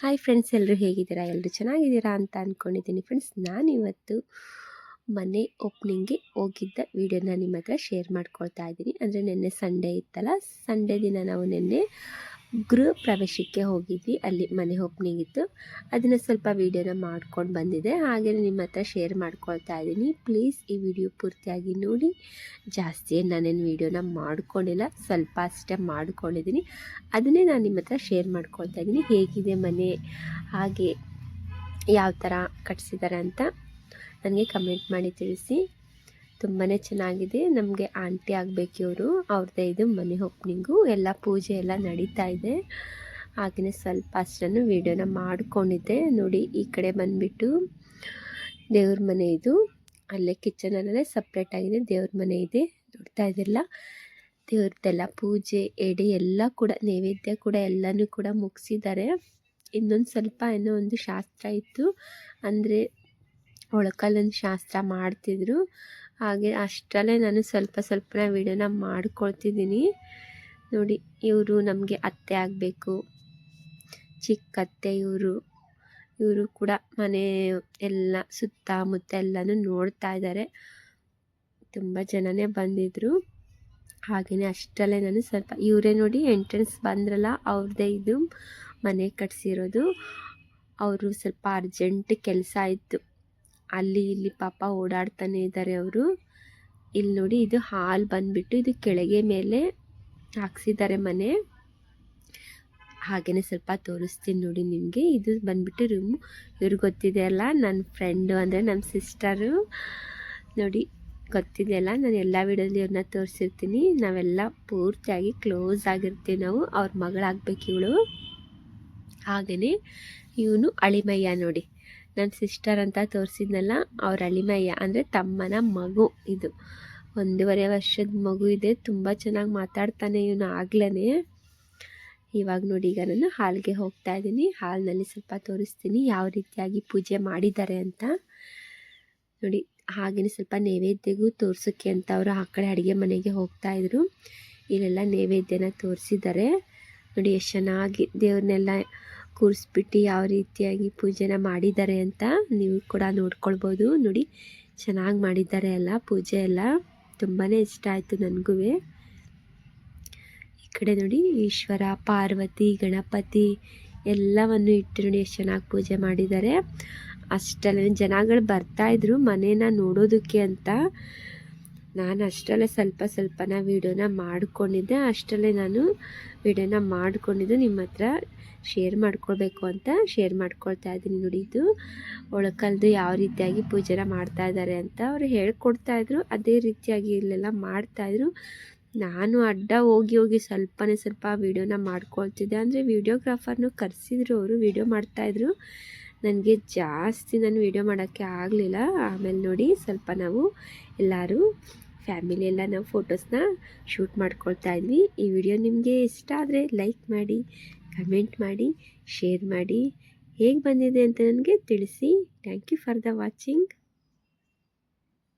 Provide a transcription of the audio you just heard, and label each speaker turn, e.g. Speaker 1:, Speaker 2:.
Speaker 1: Hi friends, ಎಲ್ಲರೂ ಹೇಗಿದ್ದೀರಾ? ಎಲ್ಲರೂ ಚೆನ್ನಾಗಿದ್ದೀರಾ ಅಂತ ಅಂದ್ಕೊಂಡಿದ್ದೀನಿ. ಫ್ರೆಂಡ್ಸ್, ನಾನಿವತ್ತು ಮನೆ ಓಪನಿಂಗ್ಗೆ ಹೋಗಿದ್ದ ವೀಡಿಯೋನ ನಿಮ್ಮ ಹತ್ರ ಶೇರ್ ಮಾಡ್ಕೊಳ್ತಾ ಇದ್ದೀನಿ. ಅಂದರೆ ನಿನ್ನೆ ಸಂಡೇ ಇತ್ತಲ್ಲ, ಸಂಡೇ ದಿನ ನಾವು ನಿನ್ನೆ ಗೃಹ ಪ್ರವೇಶಕ್ಕೆ ಹೋಗಿದ್ವಿ. ಅಲ್ಲಿ ಮನೆ ಓಪನಿಂಗ್ ಇತ್ತು, ಅದನ್ನು ಸ್ವಲ್ಪ ವೀಡಿಯೋನ ಮಾಡ್ಕೊಂಡು ಬಂದಿದೆ. ಹಾಗೆ ನಿಮ್ಮ ಹತ್ರ ಶೇರ್ ಮಾಡ್ಕೊಳ್ತಾ ಇದ್ದೀನಿ. ಪ್ಲೀಸ್ ಈ ವಿಡಿಯೋ ಪೂರ್ತಿಯಾಗಿ ನೋಡಿ. ಜಾಸ್ತಿ ನಾನೇನು ವೀಡಿಯೋನ ಮಾಡ್ಕೊಂಡಿಲ್ಲ, ಸ್ವಲ್ಪ ಅಷ್ಟೇ ಮಾಡ್ಕೊಂಡಿದ್ದೀನಿ. ಅದನ್ನೇ ನಾನು ನಿಮ್ಮ ಹತ್ರ ಶೇರ್ ಮಾಡ್ಕೊಳ್ತಾ ಇದ್ದೀನಿ. ಹೇಗಿದೆ ಮನೆ, ಹಾಗೆ ಯಾವ ಥರ ಕಟ್ಸಿದ್ದಾರೆ ಅಂತ ನನಗೆ ಕಮೆಂಟ್ ಮಾಡಿ ತಿಳಿಸಿ. ತುಂಬಾ ಚೆನ್ನಾಗಿದೆ. ನಮಗೆ ಆಂಟಿ ಆಗಬೇಕು ಇವರು. ಅವ್ರದ್ದೇ ಇದು ಮನೆ ಓಪನಿಂಗು, ಎಲ್ಲ ಪೂಜೆ ಎಲ್ಲ ನಡೀತಾ ಇದೆ. ಹಾಗೆಯೇ ಸ್ವಲ್ಪ ಅಷ್ಟನ್ನು ವೀಡಿಯೋನ ಮಾಡ್ಕೊಂಡಿದ್ದೆ. ನೋಡಿ, ಈ ಕಡೆ ಬಂದುಬಿಟ್ಟು ದೇವ್ರ ಮನೆ ಇದು. ಅಲ್ಲೇ ಕಿಚನಲ್ಲೇ ಸಪ್ರೇಟಾಗಿದೆ ದೇವ್ರ ಮನೆ ಇದೆ. ನೋಡ್ತಾ ಇದ್ದಿಲ್ಲ, ದೇವ್ರದ್ದೆಲ್ಲ ಪೂಜೆ ಎಡೆ ಎಲ್ಲ ಕೂಡ, ನೈವೇದ್ಯ ಕೂಡ ಎಲ್ಲನೂ ಕೂಡ ಮುಗಿಸಿದ್ದಾರೆ. ಇನ್ನೊಂದು ಸ್ವಲ್ಪ ಏನೋ ಒಂದು ಶಾಸ್ತ್ರ ಇತ್ತು, ಅಂದರೆ ಒಳಕಲ್ಲೊಂದು ಶಾಸ್ತ್ರ ಮಾಡ್ತಿದ್ರು. ಹಾಗೆ ಅಷ್ಟರಲ್ಲೇ ನಾನು ಸ್ವಲ್ಪ ವೀಡಿಯೋನ ಮಾಡ್ಕೊಳ್ತಿದ್ದೀನಿ. ನೋಡಿ, ಇವರು ನಮಗೆ ಅತ್ತೆ ಆಗಬೇಕು, ಚಿಕ್ಕ ಅತ್ತೆ ಇವರು ಕೂಡ ಮನೆ ಎಲ್ಲ ಸುತ್ತಮುತ್ತ ಎಲ್ಲನೂ ನೋಡ್ತಾ ಇದ್ದಾರೆ. ತುಂಬ ಜನನೇ ಬಂದಿದ್ದರು. ಹಾಗೆಯೇ ಅಷ್ಟರಲ್ಲೇ ನಾನು ಸ್ವಲ್ಪ, ಇವರೇ ನೋಡಿ ಎಂಟ್ರೆನ್ಸ್ ಬಂದ್ರಲ್ಲ, ಅವ್ರದ್ದೇ ಇದು ಮನೆ ಕಟ್ಸಿರೋದು. ಅವರು ಸ್ವಲ್ಪ ಅರ್ಜೆಂಟ್ ಕೆಲಸ ಇತ್ತು, ಅಲ್ಲಿ ಇಲ್ಲಿ ಪಾಪ ಓಡಾಡ್ತಾನೆ ಇದ್ದಾರೆ ಅವರು. ಇಲ್ಲಿ ನೋಡಿ, ಇದು ಹಾಲ್ ಬಂದುಬಿಟ್ಟು ಇದು ಕೆಳಗೆ ಮೇಲೆ ಹಾಕ್ಸಿದ್ದಾರೆ ಮನೆ. ಹಾಗೆಯೇ ಸ್ವಲ್ಪ ತೋರಿಸ್ತೀನಿ ನೋಡಿ ನಿಮಗೆ. ಇದು ಬಂದುಬಿಟ್ಟು ರೂಮು. ಇವ್ರಿಗೆ ಗೊತ್ತಿದೆ ಅಲ್ಲ, ನನ್ನ ಫ್ರೆಂಡು, ಅಂದರೆ ನಮ್ಮ ಸಿಸ್ಟರು. ನೋಡಿ, ಗೊತ್ತಿದೆಯಲ್ಲ, ನಾನು ಎಲ್ಲ ವೀಡಿಯೋದಲ್ಲಿ ಇವ್ರನ್ನ ತೋರಿಸಿರ್ತೀನಿ. ನಾವೆಲ್ಲ ಪೂರ್ತಿಯಾಗಿ ಕ್ಲೋಸ್ ಆಗಿರ್ತೀವಿ ನಾವು. ಅವ್ರ ಮಗಳಾಗಬೇಕು ಇವಳು. ಹಾಗೆಯೇ ಇವನು ಅಳಿಮಯ್ಯ. ನೋಡಿ, ನನ್ನ ಸಿಸ್ಟರ್ ಅಂತ ತೋರಿಸಿದ್ನಲ್ಲ, ಅವ್ರ ಅಳಿಮಯ್ಯ ಅಂದರೆ ತಮ್ಮನ ಮಗು. ಇದು 1.5 ವರ್ಷದ ಮಗು ಇದೆ. ತುಂಬ ಚೆನ್ನಾಗಿ ಮಾತಾಡ್ತಾನೆ ಇವನು ಆಗ್ಲೇ. ಇವಾಗ ನೋಡಿ, ಈಗ ನಾನು ಹಾಲ್ಗೆ ಹೋಗ್ತಾ ಇದ್ದೀನಿ. ಹಾಲ್ನಲ್ಲಿ ಸ್ವಲ್ಪ ತೋರಿಸ್ತೀನಿ ಯಾವ ರೀತಿಯಾಗಿ ಪೂಜೆ ಮಾಡಿದ್ದಾರೆ ಅಂತ. ನೋಡಿ, ಹಾಗೆಯೇ ಸ್ವಲ್ಪ ನೈವೇದ್ಯಗೂ ತೋರ್ಸೋಕ್ಕೆ ಅಂತ ಅವರು ಆ ಕಡೆ ಅಡುಗೆ ಮನೆಗೆ ಹೋಗ್ತಾಯಿದ್ರು. ಇಲ್ಲೆಲ್ಲ ನೈವೇದ್ಯನ ತೋರಿಸಿದ್ದಾರೆ. ನೋಡಿ, ಎಷ್ಟು ಚೆನ್ನಾಗಿ ದೇವ್ರನ್ನೆಲ್ಲ ಕೂರಿಸ್ಬಿಟ್ಟು ಯಾವ ರೀತಿಯಾಗಿ ಪೂಜೆನ ಮಾಡಿದ್ದಾರೆ ಅಂತ ನೀವು ಕೂಡ ನೋಡ್ಕೊಳ್ಬೋದು. ನೋಡಿ, ಚೆನ್ನಾಗಿ ಮಾಡಿದ್ದಾರೆ ಎಲ್ಲ ಪೂಜೆ ಎಲ್ಲ. ತುಂಬಾ ಇಷ್ಟ ಆಯಿತು ನನಗೂ. ಈ ಕಡೆ ನೋಡಿ, ಈಶ್ವರ, ಪಾರ್ವತಿ, ಗಣಪತಿ ಎಲ್ಲವನ್ನು ಇಟ್ಟು ನೋಡಿ ಎಷ್ಟು ಚೆನ್ನಾಗಿ ಪೂಜೆ ಮಾಡಿದ್ದಾರೆ. ಅಷ್ಟರಲ್ಲೇ ಜನಗಳು ಬರ್ತಾಯಿದ್ರು ಮನೇನ ನೋಡೋದಕ್ಕೆ ಅಂತ. ನಾನು ಅಷ್ಟರಲ್ಲೇ ಸ್ವಲ್ಪನ ವೀಡಿಯೋನ ಮಾಡ್ಕೊಂಡಿದ್ದೆ. ಅಷ್ಟರಲ್ಲೇ ನಾನು ವೀಡಿಯೋನ ಮಾಡ್ಕೊಂಡಿದ್ದು ನಿಮ್ಮ ಹತ್ರ ಶೇರ್ ಮಾಡ್ಕೊಳ್ಬೇಕು ಅಂತ ಶೇರ್ ಮಾಡ್ಕೊಳ್ತಾ ಇದ್ದೀನಿ. ನೋಡಿ, ಇದು ಒಳಕಲ್ದು ಯಾವ ರೀತಿಯಾಗಿ ಪೂಜೆನ ಮಾಡ್ತಾ ಇದ್ದಾರೆ ಅಂತ ಅವರು ಹೇಳ್ಕೊಡ್ತಾಯಿದ್ರು. ಅದೇ ರೀತಿಯಾಗಿ ಇಲ್ಲೆಲ್ಲ ಮಾಡ್ತಾಯಿದ್ರು. ನಾನು ಅಡ್ಡ ಹೋಗಿ ಸ್ವಲ್ಪ ವೀಡಿಯೋನ ಮಾಡ್ಕೊಳ್ತಿದ್ದೆ. ಅಂದರೆ ವೀಡಿಯೋಗ್ರಾಫರ್ನು ಕರೆಸಿದ್ರು, ಅವರು ವೀಡಿಯೋ ಮಾಡ್ತಾಯಿದ್ರು. ನನಗೆ ಜಾಸ್ತಿ ನಾನು ವೀಡಿಯೋ ಮಾಡೋಕ್ಕೆ ಆಗಲಿಲ್ಲ. ಆಮೇಲೆ ನೋಡಿ, ಸ್ವಲ್ಪ ನಾವು ಎಲ್ಲರೂ ಫ್ಯಾಮಿಲಿ ಎಲ್ಲ ನಾವು ಫೋಟೋಸ್ನ ಶೂಟ್ ಮಾಡ್ಕೊಳ್ತಾ ಇದ್ವಿ. ಈ ವಿಡಿಯೋ ನಿಮಗೆ ಇಷ್ಟ ಆದರೆ ಲೈಕ್ ಮಾಡಿ, ಕಮೆಂಟ್ ಮಾಡಿ, ಶೇರ್ ಮಾಡಿ. ಹೇಗೆ ಬಂದಿದೆ ಅಂತ ನನಗೆ ತಿಳಿಸಿ. Thank you for the watching.